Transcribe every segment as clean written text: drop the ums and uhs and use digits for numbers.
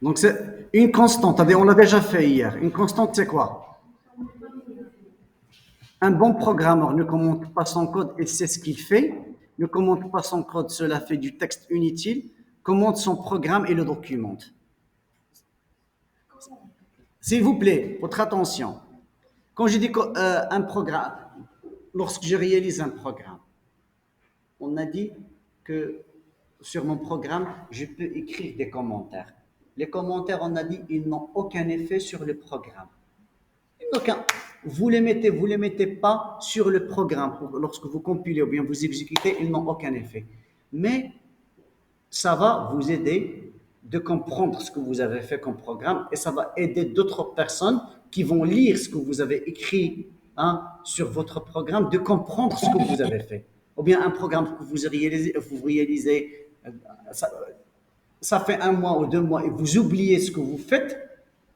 Donc, c'est une constante. On l'a déjà fait hier. Une constante, c'est quoi? Un bon programmeur ne commente pas son code et sait ce qu'il fait. Ne commente pas son code, cela fait du texte inutile. Commente son programme et le documente. S'il vous plaît, votre attention. Quand je dis un programme, lorsque je réalise un programme, on a dit que sur mon programme, je peux écrire des commentaires. Les commentaires, on a dit, ils n'ont aucun effet sur le programme. Aucun. Vous les mettez pas sur le programme. Lorsque vous compilez ou bien vous exécutez, ils n'ont aucun effet. Mais ça va vous aider de comprendre ce que vous avez fait comme programme et ça va aider d'autres personnes qui vont lire ce que vous avez écrit, hein, sur votre programme, de comprendre ce que vous avez fait. Ou bien un programme que vous réalisez ça, ça fait un mois ou 2 mois et vous oubliez ce que vous faites,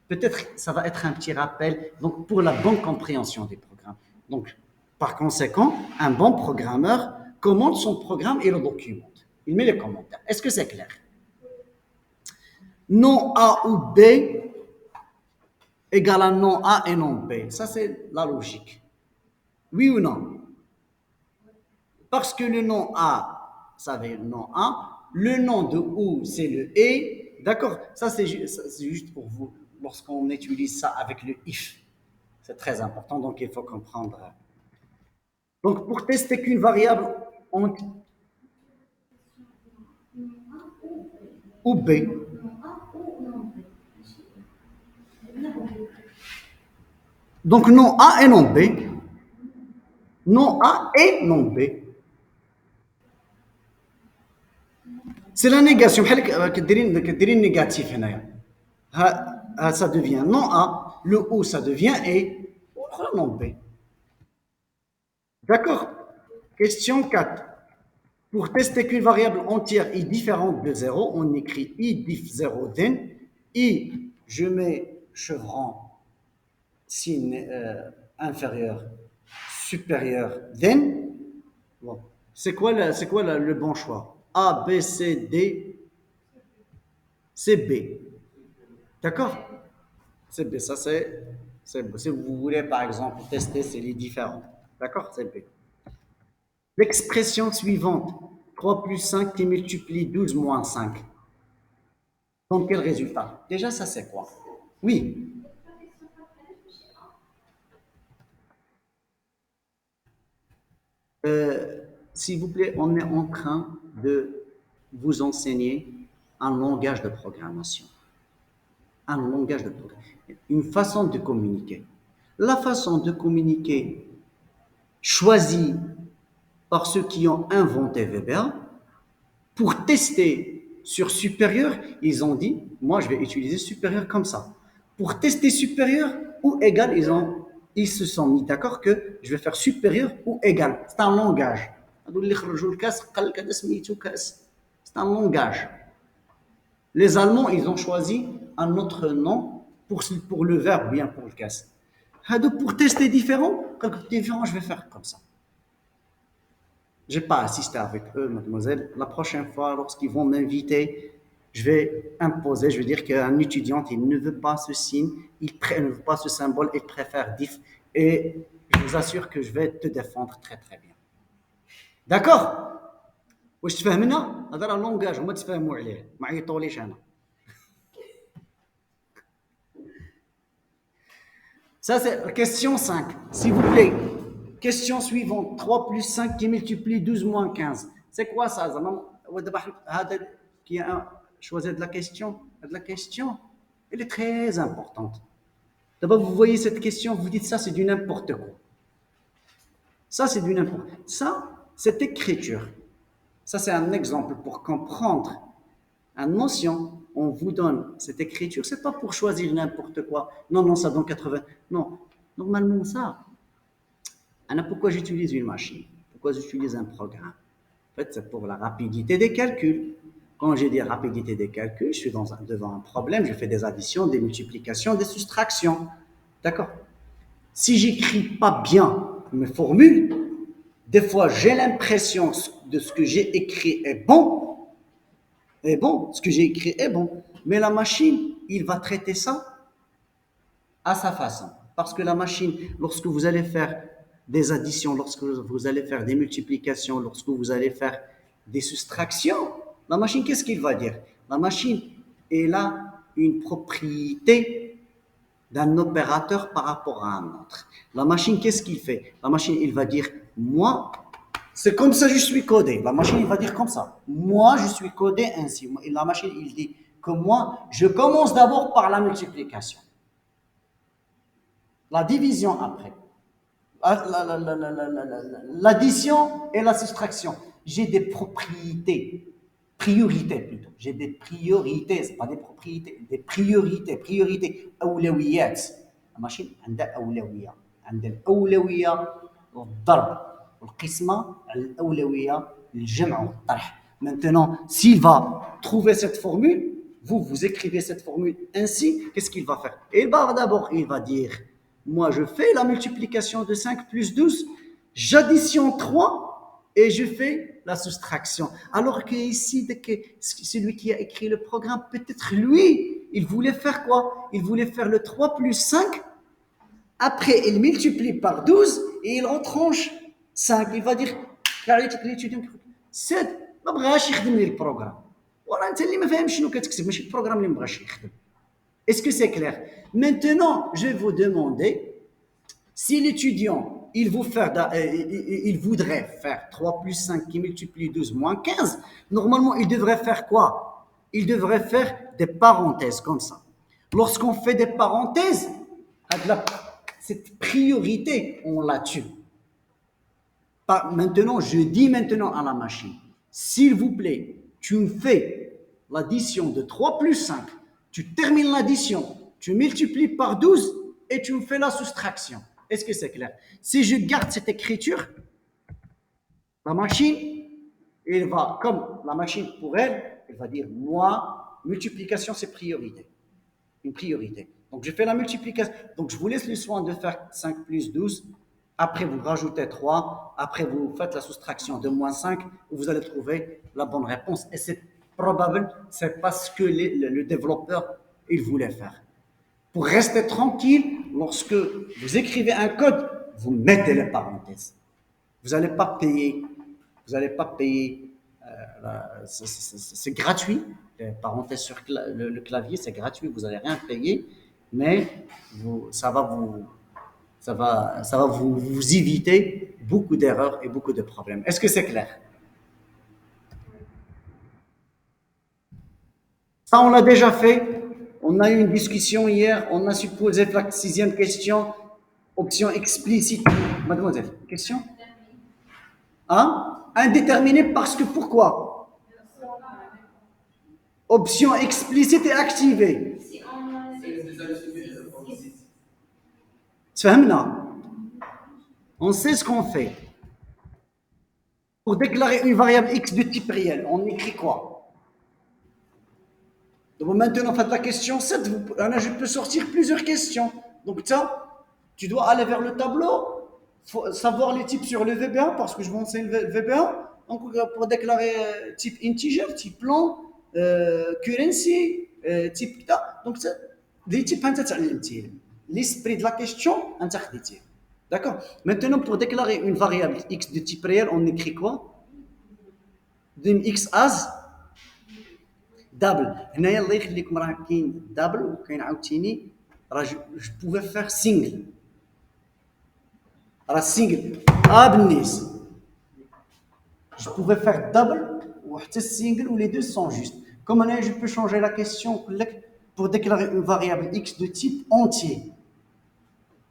peut-être ça va être un petit rappel donc pour la bonne compréhension des programmes. Donc, par conséquent, un bon programmeur commande son programme et le documente. Il met les commentaires. Est-ce que c'est clair? Non A ou B égale à non A et non B. Ça, c'est la logique. Oui ou non? Parce que le nom A, ça veut dire non A. Le nom de OU, c'est le et. D'accord? Ça, c'est juste pour vous, lorsqu'on utilise ça avec le if. C'est très important, donc il faut comprendre. Donc, pour tester qu'une variable en ou B, donc non A et non B, non A et non B, c'est la négation. كديرين négatif هنايا. Ça devient non A, le ou ça devient et, ou non B. D'accord? Question 4. Pour tester qu'une variable entière est différente de 0, on écrit i diff 0 then, i, je mets chevron, signe inférieur, supérieur, then. Bon. C'est quoi le bon choix? A, B, C, D, c'est B. D'accord? C'est B. Ça, c'est B. Si vous voulez, par exemple, tester, c'est les différents. D'accord? C'est B. L'expression suivante, 3 plus 5 qui multiplie 12 moins 5. Donc, quel résultat? Déjà, ça, c'est quoi? Oui. S'il vous plaît, on est en train de vous enseigner un langage de programmation. Un langage de programmation. Une façon de communiquer. La façon de communiquer choisie par ceux qui ont inventé Weber, pour tester sur supérieur, ils ont dit, moi je vais utiliser supérieur comme ça. Pour tester supérieur ou égal, ils se sont mis d'accord que je vais faire supérieur ou égal. C'est un langage. C'est un langage. Les Allemands, ils ont choisi un autre nom pour le verbe, bien pour le casse. Pour tester différent, je vais faire comme ça. Je n'ai pas assisté avec eux, mademoiselle. La prochaine fois, lorsqu'ils vont m'inviter, je vais imposer, je vais dire qu'un étudiant, il ne veut pas ce signe, ne veut pas ce symbole, il préfère diff. Et je vous assure que je vais te défendre très très bien. D'accord? واش تفهمنا؟ هذا راه لونغاج هما تفاهموا عليه ما عيطوليش انا. Ça, c'est la question 5. S'il vous plaît. Question suivante. 3 plus 5 qui multiplie 12 moins 15. C'est quoi ça? Qui a choisi de la question? De la question, elle est très importante. D'abord, vous voyez cette question, vous dites ça, c'est du n'importe quoi. Ça, c'est du n'importe quoi. Ça, cette écriture. Ça, c'est un exemple pour comprendre une notion. On vous donne cette écriture. C'est pas pour choisir n'importe quoi. Non, non, ça donne 80. Non. Normalement, ça. Alors, pourquoi j'utilise une machine? Pourquoi j'utilise un programme? En fait, c'est pour la rapidité des calculs. Quand j'ai dit rapidité des calculs, je suis devant un problème, je fais des additions, des multiplications, des soustractions. D'accord? Si j'écris pas bien mes formules, des fois j'ai l'impression de ce que j'ai écrit est bon, est bon, ce que j'ai écrit est bon. Mais la machine, il va traiter ça à sa façon. Parce que la machine, lorsque vous allez faire des additions, lorsque vous allez faire des multiplications, lorsque vous allez faire des soustractions, la machine, qu'est-ce qu'il va dire? La machine, elle a une propriété d'un opérateur par rapport à un autre. La machine, qu'est-ce qu'il fait? La machine, il va dire, moi, c'est comme ça que je suis codé. La machine, il va dire comme ça. Moi, je suis codé ainsi. Et la machine, il dit que moi, je commence d'abord par la multiplication. La division après. L'addition et la soustraction. J'ai des propriétés. Priorités plutôt. J'ai des priorités, c'est pas des propriétés, des priorités. Priorités. أولويات. La machine, عندها أولوية. عندها الأولوية للضرب والقسمة على الأولوية للجمع والطرح. Maintenant, s'il va trouver cette formule, vous écrivez cette formule ainsi, qu'est-ce qu'il va faire? D'abord, il va dire, moi je fais la multiplication de 5 plus 12, j'additionne 3 et je fais la soustraction. Alors que ici, celui qui a écrit le programme, peut-être lui, il voulait faire quoi? Il voulait faire le 3 plus 5, après il multiplie par 12 et il retranche 5. Il va dire, سد ما بغاش يخدم لي البروغرام وراه انت اللي ما فاهمش شنو كتكتب ماشي البروغرام اللي ما بغاش يخدم. Est-ce que c'est clair? Maintenant, je vais vous demander si l'étudiant il voudrait faire 3 plus 5 qui multiplie 12 moins 15, normalement il devrait faire quoi? Il devrait faire des parenthèses comme ça. Lorsqu'on fait des parenthèses, cette priorité, on la tue. Maintenant, je dis maintenant à la machine, s'il vous plaît, tu me fais l'addition de 3 plus 5, tu termines l'addition, tu multiplies par 12 et tu me fais la soustraction. Est-ce que c'est clair? Si je garde cette écriture, la machine, elle va, comme la machine pour elle, elle va dire, moi, multiplication, c'est priorité. Une priorité. Donc, je fais la multiplication. Donc, je vous laisse le soin de faire 5 plus 12. Après, vous rajoutez 3. Après, vous faites la soustraction de moins 5. Vous allez trouver la bonne réponse. Et c'est probable, c'est parce que le développeur, il voulait faire. Pour rester tranquille, lorsque vous écrivez un code, vous mettez les parenthèses. Vous n'allez pas payer. Vous n'allez pas payer. C'est gratuit. Les parenthèses sur le clavier, c'est gratuit. Vous n'allez rien payer. Mais ça va vous éviter beaucoup d'erreurs et beaucoup de problèmes. Est-ce que c'est clair? Ça, on l'a déjà fait. On a eu une discussion hier. On a supposé la sixième question. Option explicite. Mademoiselle, question? Hein? Indéterminé parce que pourquoi? Option explicite et activée. On sait ce qu'on fait. Pour déclarer une variable x de type réel, on écrit quoi? Donc maintenant, faites la question 7. Je peux sortir plusieurs questions. Donc ça, tu dois aller vers le tableau, faut savoir les types sur le VB1 parce que je vais enseigner le VB1. Donc pour déclarer type integer, type long, currency, type ça. Donc les types, l'esprit de la question, d'accord? Maintenant, pour déclarer une variable x de type réel, on écrit quoi? x as double. هنايا الله يخليكم راه كاين double وكاين عاوتاني راه je pouvais faire single. راه single بالنيس. Je pouvais faire double ou single ou les deux sont justes. Comme je peux changer la question pour déclarer une variable x de type entier.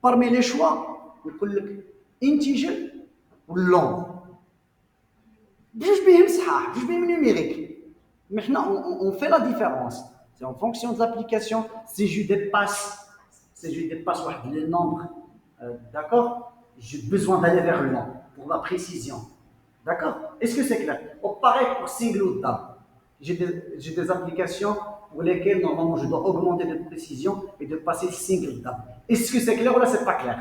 Parmi les choix, on peut integer ou long. Je vais numérique. Maintenant, on fait la différence. C'est en fonction de l'application. Si je dépasse le nombre, d'accord, j'ai besoin d'aller vers le long pour la précision. D'accord? Est-ce que c'est clair? Pareil pour single ou double. J'ai des applications pour lesquelles normalement je dois augmenter de précision et de passer single ou double. Est-ce que c'est clair ou là c'est pas clair?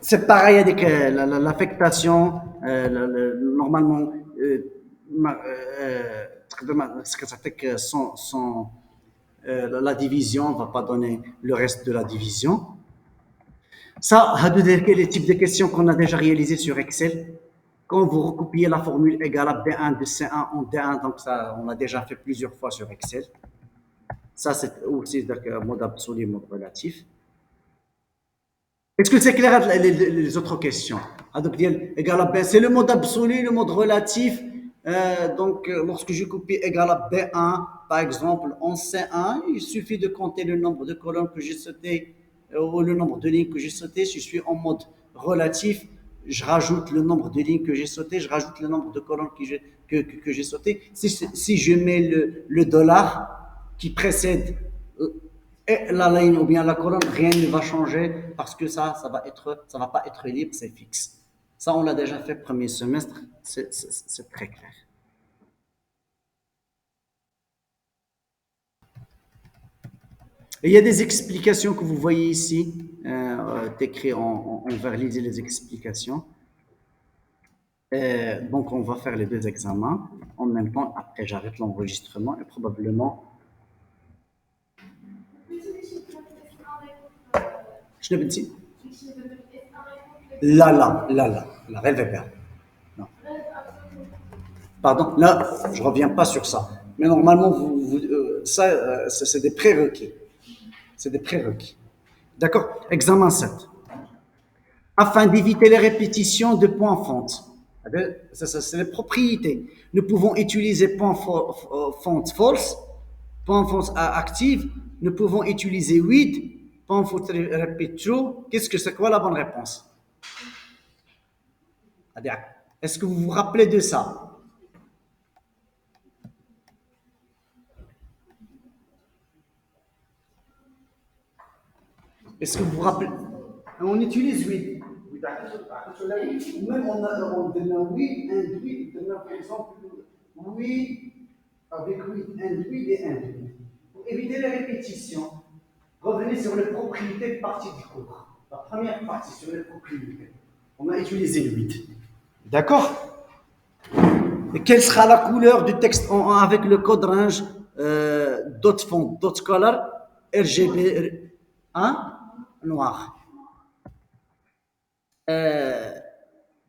C'est pareil avec l'affectation, normalement, ce que ça fait que la division ne va pas donner le reste de la division. Ça, les types de questions qu'on a déjà réalisées sur Excel. Quand vous recopiez la formule égale à B1 de C1 en D1, donc ça, on l'a déjà fait plusieurs fois sur Excel. Ça, c'est aussi un mode absolu, mode relatif. Est-ce que c'est clair les autres questions? Ah, donc, égal à B, c'est le mode absolu, le mode relatif. Donc, lorsque je copie égal à B1, par exemple, en C1, il suffit de compter le nombre de colonnes que j'ai sauté ou le nombre de lignes que j'ai sauté. Si je suis en mode relatif, je rajoute le nombre de lignes que j'ai sauté, je rajoute le nombre de colonnes que j'ai sauté. Si je mets le dollar qui précède et la ligne ou bien la colonne, rien ne va changer parce que ça va pas être libre, c'est fixe. Ça, on l'a déjà fait premier semestre, c'est très clair. Et il y a des explications que vous voyez ici, écrites en vert, lisez les explications. Donc, on va faire les deux examens en même temps. Après, j'arrête l'enregistrement et probablement. Je ne sais pas. La rêve. Non. Pardon, là, je ne reviens pas sur ça. Mais normalement, ça, c'est des prérequis. C'est des prérequis. D'accord. Examen 7. Afin d'éviter les répétitions de points fonte. Ça, c'est les propriétés. Nous pouvons utiliser point fonte false, point fonte active. Nous pouvons utiliser with, point fonte repeat true. Qu'est-ce que c'est quoi la bonne réponse? Est-ce que vous vous rappelez de ça? Est-ce que vous vous rappelez? On utilise with. Même on donne oui, and oui, par exemple, oui, avec oui, and oui et and oui. Pour éviter les répétitions, revenez sur les propriétés de partie du cours. La première partie sur les propriétés. On a utilisé le 8. D'accord? Et quelle sera la couleur du texte avec le code range dot font, dot color, RGB, hein? Noir. Euh,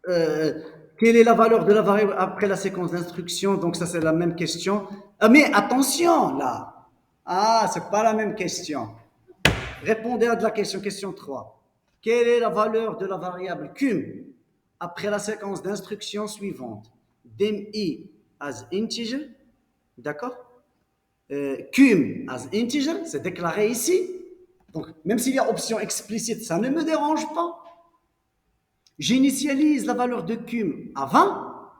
euh, quelle est la valeur de la variable après la séquence d'instructions? Donc ça c'est la même question. Ah, mais attention là. Ah, c'est pas la même question. Répondez à la question 3. Quelle est la valeur de la variable cum après la séquence d'instructions suivante? Dim I as integer, d'accord? Cum as integer, c'est déclaré ici. Donc même s'il y a option explicite, ça ne me dérange pas. J'initialise la valeur de cum à 20.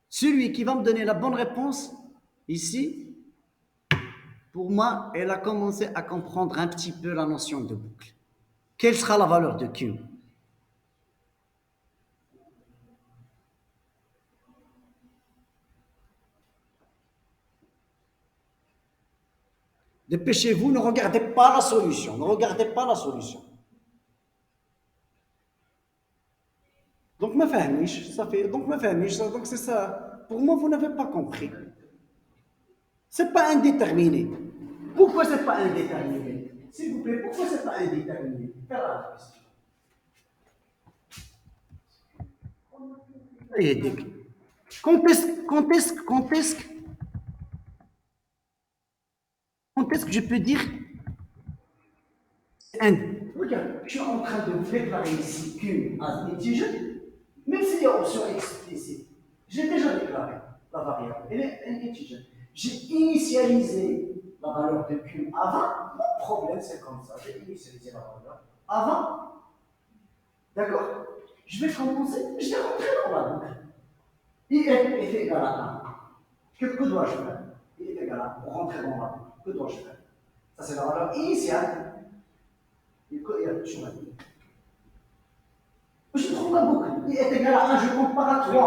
Celui qui va me donner la bonne réponse, ici, pour moi, elle a commencé à comprendre un petit peu la notion de boucle. Quelle sera la valeur de cum? Dépêchez-vous, ne regardez pas la solution. Ne regardez pas la solution. Donc, ma famille, ça fait. Donc, ma famille, donc c'est ça. Pour moi, vous n'avez pas compris. C'est pas indéterminé. Pourquoi c'est pas indéterminé? S'il vous plaît, pourquoi c'est pas indéterminé? Quand est-ce que je peux dire regarde, je suis en train de vous déclarer ici qu'une as integer, même s'il y a option explicite. J'ai déjà déclaré la variable, elle est un integer. J'ai initialisé la valeur de Q avant. Mon problème, c'est comme ça. J'ai initialisé la valeur avant. D'accord? Je vais commencer, je vais rentrer dans la boucle. I est égal à 1. Que dois-je faire? I est égal à 1. Rentrer dans la boucle. Que dois-je faire? Ça, c'est la valeur initiale. Je trouve la boucle. I est égal à 1, je compare à 3.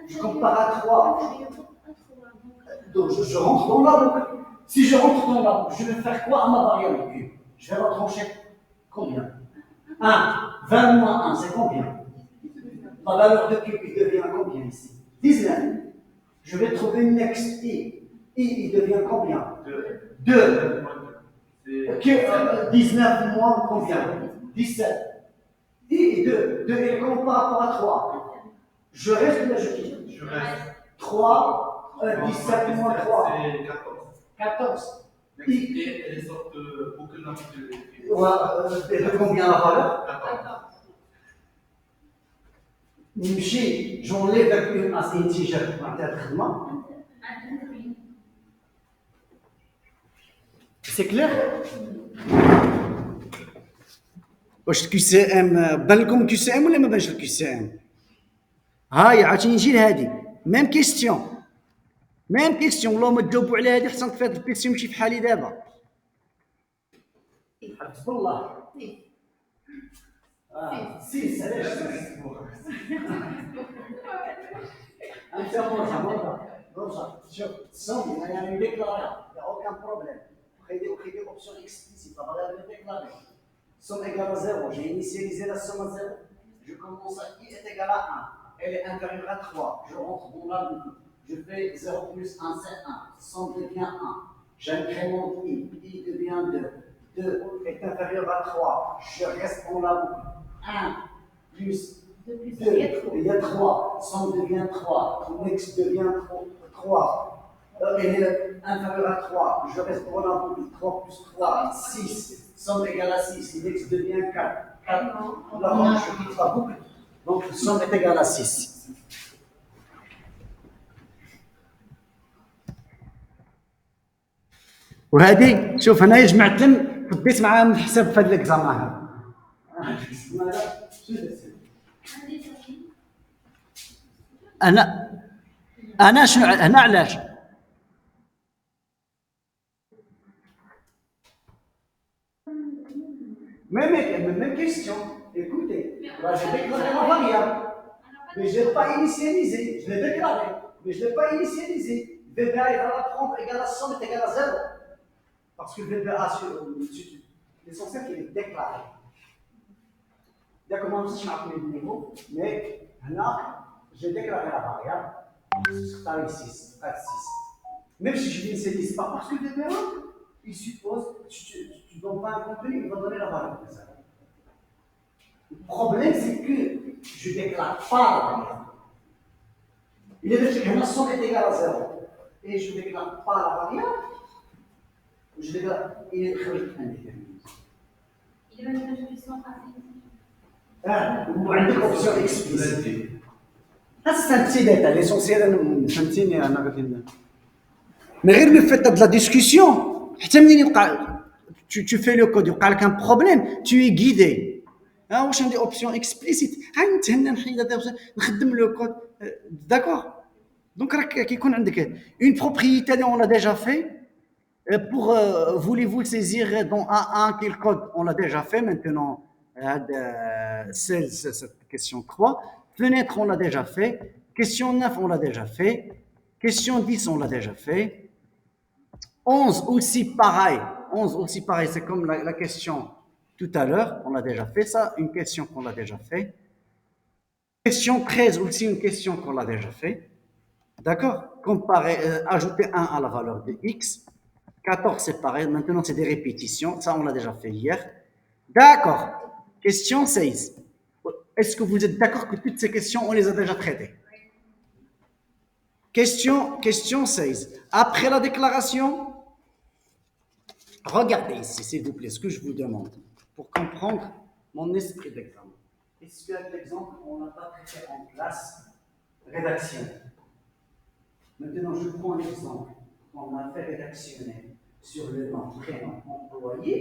Je compare à 3. Donc, je rentre dans la boucle. Si je rentre dans la boucle, je vais faire quoi à ma variable Q? Je vais la trancher Combien? 1. 20 moins 1, c'est combien? La valeur de cube, il devient combien ici? 19. Je vais trouver next i. I, il devient combien? 2. 19 moins combien? 17. I et 2. 2 est comment par rapport à 3? Je reste ou là je quitte? Je reste. 3, 17 moins 3. C'est 14. 14. Et elle est sorte aucune de combien la valeur? 14. نمشي j'enlève un integer intérieurement. C'est clair? واش كي ام بان لكم كي ام ولا ما بانش لك كي ام؟ هاي عاوتاني نجي لهادي ميم كيستيون والله ما تجاوبوا على هادي حتى في هاد البيسي ماشي في حالي دابا. حفظ الله. سيس علاش انت مرجع شوف صوم يعني ديكلاري aucun problème. Créer option explicite, la valeur est déclarée. Somme égale à 0, j'ai initialisé la somme à 0. Je commence à i est égal à 1. Elle est inférieure à 3. Je rentre dans la boucle. Je fais 0 plus 1, c'est 1. Somme devient 1. J'incrémente i. I devient 2. 2 est inférieur à 3. Je reste dans la boucle. 1 plus 2, il y a 3. Somme devient 3. Ton x devient 3. Elle est inférieure à 3. Je reste dans la boucle. 3 plus 3, 6. Somme égale à 6. X devient 4. 4. Là, je quitte la boucle. Donc, somme est égale à 6. وهذه شوف هنايا جمعت لهم فديت معاهم الحساب في هذا الاكزامان هذا. انا شنو هنا علاش؟ Même question. Écoutez, là j'ai déclaré ma variable, mais je ne l'ai pas initialisé. Je l'ai déclaré, mais je ne l'ai pas initialisé. VBA il va la prendre égale à somme est égale à 0. Parce que VBA, l'essentiel qu'il est déclaré. D'accord, moi aussi je m'appelle le niveau, mais là j'ai déclaré la variable. C'est 6, 6. Même si je ne l'initialise pas, parce que VBA, il suppose que tu ne donnes pas un contenu, il va donner la valeur de ça. Le problème, c'est que je ne déclare pas la variable. Il est dit que la somme est égale à 0. Et je ne déclare pas la variable. Je déclare, il est indéterminé. Il est une expression ou une option explicite. C'est un petit détail. L'essentiel, mais rien le fait de la discussion. Tu fais le code, il y a un problème, tu es guidé. واش عندي option explicite نتهنى نحيد هذا نخدم لو كود d'accord. Donc كيكون عندك une propriété on l'a déjà fait pour voulez-vous saisir dans A1 quel code on l'a déjà fait maintenant cette question 3 fenêtre on l'a déjà fait question 9 on l'a déjà fait question 10 on l'a déjà fait 11 aussi pareil c'est comme la question tout à l'heure, on l'a déjà fait ça, une question qu'on l'a déjà fait. Question 13 aussi une question qu'on l'a déjà fait. D'accord? Comparer, ajouter 1 à la valeur de x. 14 c'est pareil, maintenant c'est des répétitions, ça on l'a déjà fait hier. D'accord. Question 16. Est-ce que vous êtes d'accord que toutes ces questions on les a déjà traitées? Question 16. Après la déclaration, regardez ici s'il vous plaît ce que je vous demande. Pour comprendre mon esprit d'examen. Est-ce qu'avec l'exemple, on n'a pas traité en classe rédactionnelle? Maintenant, je prends l'exemple qu'on a fait rédactionnel sur le nom, prénom, employé.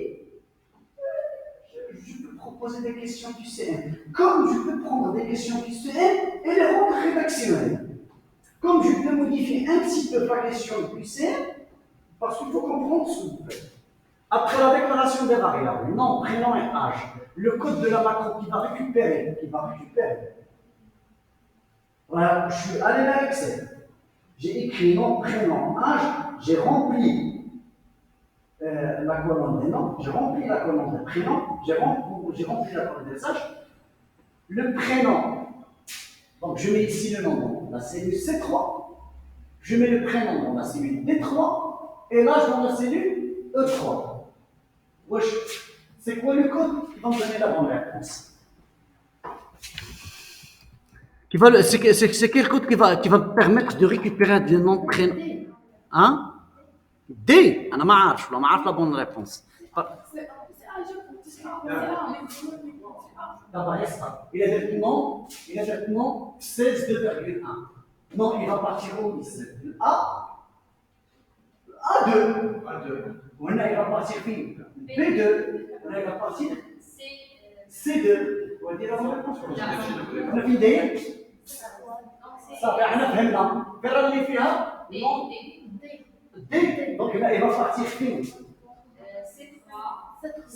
Je peux proposer des questions du CM. Comme je peux prendre des questions du CM et les rendre rédactionnelles. Comme je peux modifier un petit peu la question du CM, parce qu'il faut comprendre ce que vous faites. Après la déclaration des variables, nom, prénom et âge, le code de la macro qui va récupérer. Voilà, je suis allé dans Excel. J'ai écrit nom, prénom, âge, j'ai rempli la colonne des noms, j'ai rempli la colonne des prénoms, j'ai rempli la colonne des âges. Le prénom, donc je mets ici le nom dans la cellule C3, je mets le prénom dans la cellule D3 et l'âge dans la cellule E3. Wesh, c'est quoi le code qui va me donner la bonne réponse? C'est quel code qui va me permettre de récupérer le nom de prénom? Hein? D. أنا ما عارف la bonne réponse. Il a directement 16,2,1. Non, il va partir où ici? A2. On il va partir B2. On il va partir C2. On va dire la bonne réponse. On a في D. صافي احنا فهمنا. فين اللي فيها؟ D. Donc là, il va partir fin.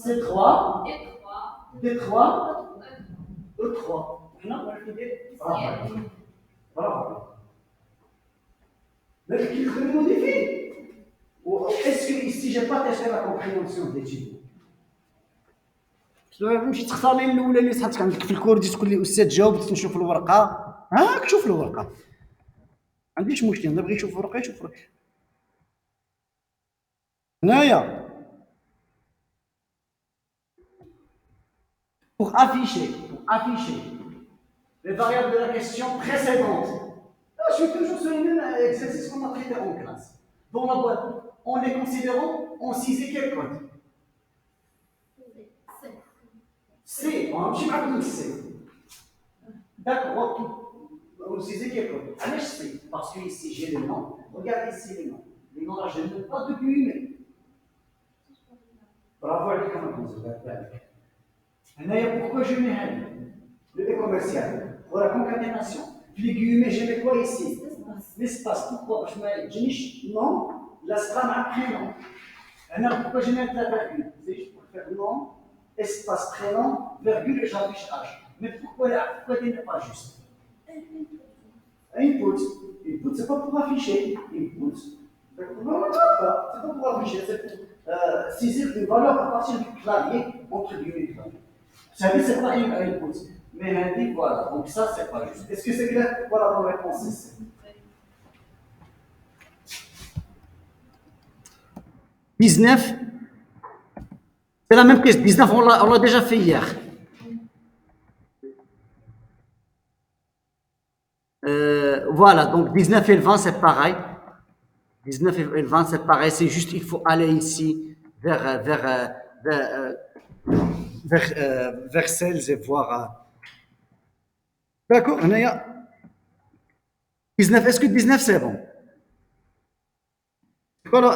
C3, D3, E3. Maintenant, on va le faire. Bravo. Mais qui le modifie? Est-ce que ici, je n'ai pas testé la compréhension des études? مشيت تختار لي الاولى اللي صحتك عندك في الكوردي تقول لي استاذ جاوبت نشوف الورقه هاك شوف الورقه ما عنديش مشكل انا بغيت نشوف الورقه يشوف الورقه هنايا pour afficher les variables de la question précédente. Là, je suis toujours sur les mêmes exercices qu'on a traités en classe. Dans la boîte, en les considérant en 6 et quel code? C. On va me C. D'accord, en 6 et quel code? Allez, C. Parce que ici, j'ai le nom. Regardez ici les noms. Les noms là, je ne peux pas depuis 8 mai. Bravo, les camarades. Pourquoi je mets le B commercial? Pour la concaténation. Les guillemets, je mets quoi ici? L'espace. Pourquoi je mets non, l'espace à prénom. Pourquoi je mets la virgule? C'est juste pour faire nom, espace prénom, virgule et j'affiche H. Mais pourquoi il n'est pas juste? Input. Input, c'est pas pour afficher. Input. C'est pas pour afficher, c'est pour saisir une valeur à partir du clavier entre guillemets. Vous savez, c'est pas une input. Mais l'indique, voilà. Donc ça, c'est pas juste. Est-ce que c'est clair? Voilà mon réponse ici. « 19 » c'est la même question. 19, on l'a déjà fait hier. Voilà, donc 19 et le 20, c'est pareil. 19 et le 20, c'est pareil. C'est juste, il faut aller ici vers 16 et voir. D'accord, on est à 19. Est-ce que 19 c'est bon?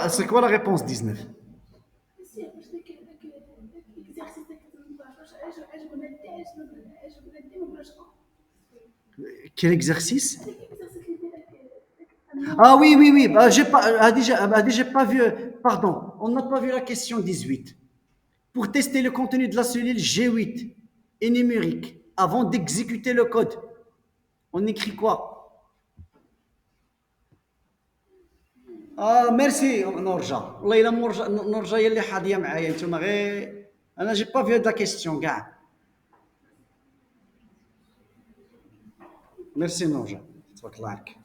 C'est quoi la réponse 19? Quel exercice? Ah oui. Bah, j'ai pas vu. Pardon, on n'a pas vu la question 18. Pour tester le contenu de la cellule G8 et numérique, avant d'exécuter le code, on écrit quoi? Merci Norja. والله الا نورجا هي اللي حاضيه معايا نتوما غير انا جي با في هاد لا كيستيون كاع. ميرسي نورجا تبارك الله عليك.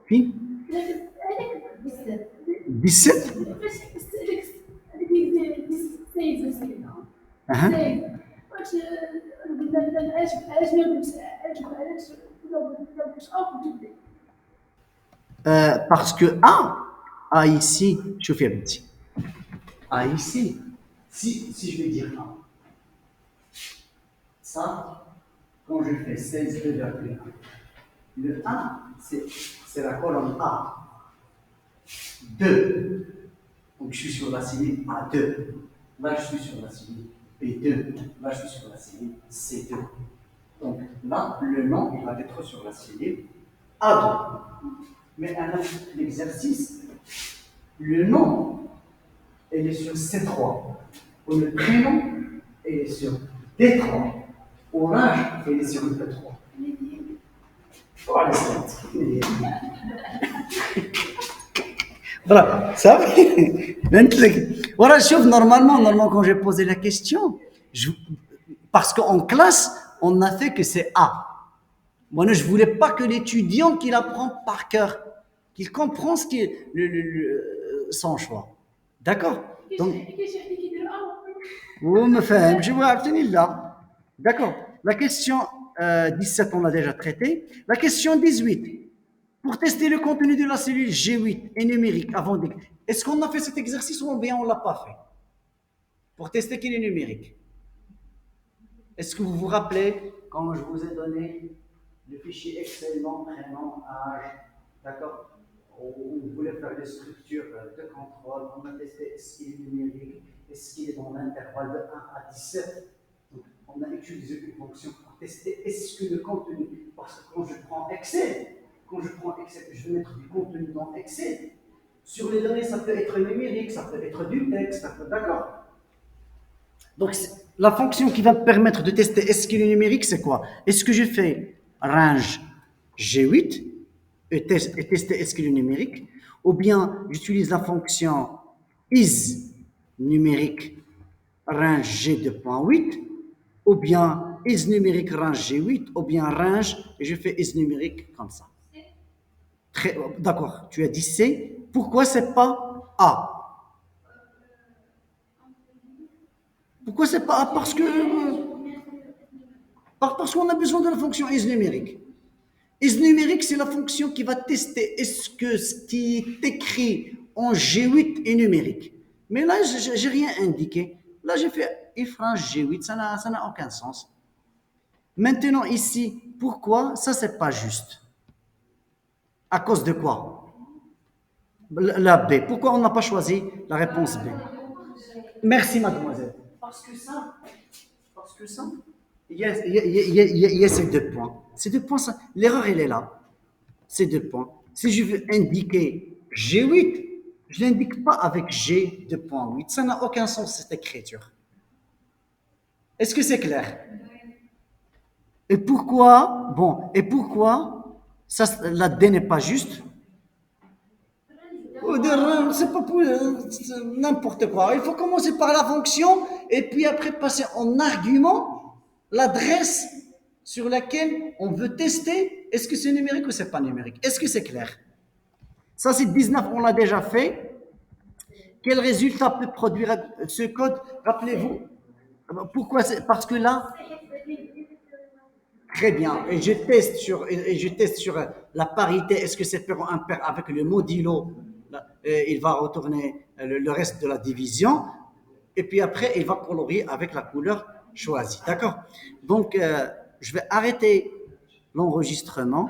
فين؟ 17 parce que A ici, je fais un petit. A ici, si je vais dire A, ça, quand je fais 16, 2,1, le 1, c'est la colonne A. 2. Donc je suis sur la cellule A2. Là, je suis sur la cellule B2. Là, je suis sur la cellule C2. Donc là, le nom, il va être sur la cellule A2. Mais un autre exercice, le nom elle est sur C3. Ou le prénom, elle est sur D3. Ou l'âge, elle est sur D3. Voilà, voilà, ça voilà, sauf normalement, quand j'ai posé la question, parce qu'en classe, on a fait que c'est A. Moi, je ne voulais pas que l'étudiant qu'il apprend par cœur, qu'il comprend ce qui est son choix. D'accord. Donc, vous me faites, je vous obtenir là. D'accord. La question 17, on l'a déjà traitée. La question 18. Pour tester le contenu de la cellule G8 et numérique avant de... Est-ce qu'on a fait cet exercice ou bien on ne l'a pas fait? Pour tester qu'il est numérique. Est-ce que vous vous rappelez quand je vous ai donné le fichier Excel, nom, prénom, âge, d'accord? On voulait faire des structures de contrôle, on a testé est-ce qu'il est numérique, est-ce qu'il est dans l'intervalle de 1 à 17. Donc, on a utilisé une fonction pour tester est-ce que le contenu, parce que quand je prends Excel, je vais mettre du contenu dans Excel. Sur les données, ça peut être numérique, ça peut être du texte, d'accord? Donc, la fonction qui va me permettre de tester est-ce qu'il est numérique, c'est quoi? Est-ce que je fais range G8 et tester est-ce qu'il est numérique? Ou bien j'utilise la fonction is numérique range G2.8, ou bien is numérique range G8, ou bien range et je fais is numérique comme ça. D'accord, tu as dit C. Pourquoi c'est pas A? Pourquoi c'est pas A? Parce qu'on a besoin de la fonction is numérique. Is numérique, c'est la fonction qui va tester est-ce que ce qui est écrit en G8 est numérique. Mais là, j'ai rien indiqué. Là, j'ai fait if range G8, ça n'a aucun sens. Maintenant, ici, pourquoi ça, c'est pas juste? À cause de quoi? La B. Pourquoi on n'a pas choisi la réponse B? Merci, mademoiselle. Parce que ça, il y a ces deux points. Ces deux points, l'erreur, elle est là. Ces deux points. Si je veux indiquer G8, je ne l'indique pas avec G2.8. Ça n'a aucun sens, cette écriture. Est-ce que c'est clair? Et pourquoi, ça, la D n'est pas juste? C'est pas pour n'importe quoi. Il faut commencer par la fonction et puis après passer en argument l'adresse sur laquelle on veut tester est-ce que c'est numérique ou c'est pas numérique. Est-ce que c'est clair? Ça, c'est 19, on l'a déjà fait. Quel résultat peut produire ce code? Rappelez-vous. Pourquoi? Parce que là, très bien. Et je teste sur la parité. Est-ce que c'est pair ou impair avec le modulo? Il va retourner le reste de la division. Et puis après, il va colorier avec la couleur choisie. D'accord? Donc, je vais arrêter l'enregistrement.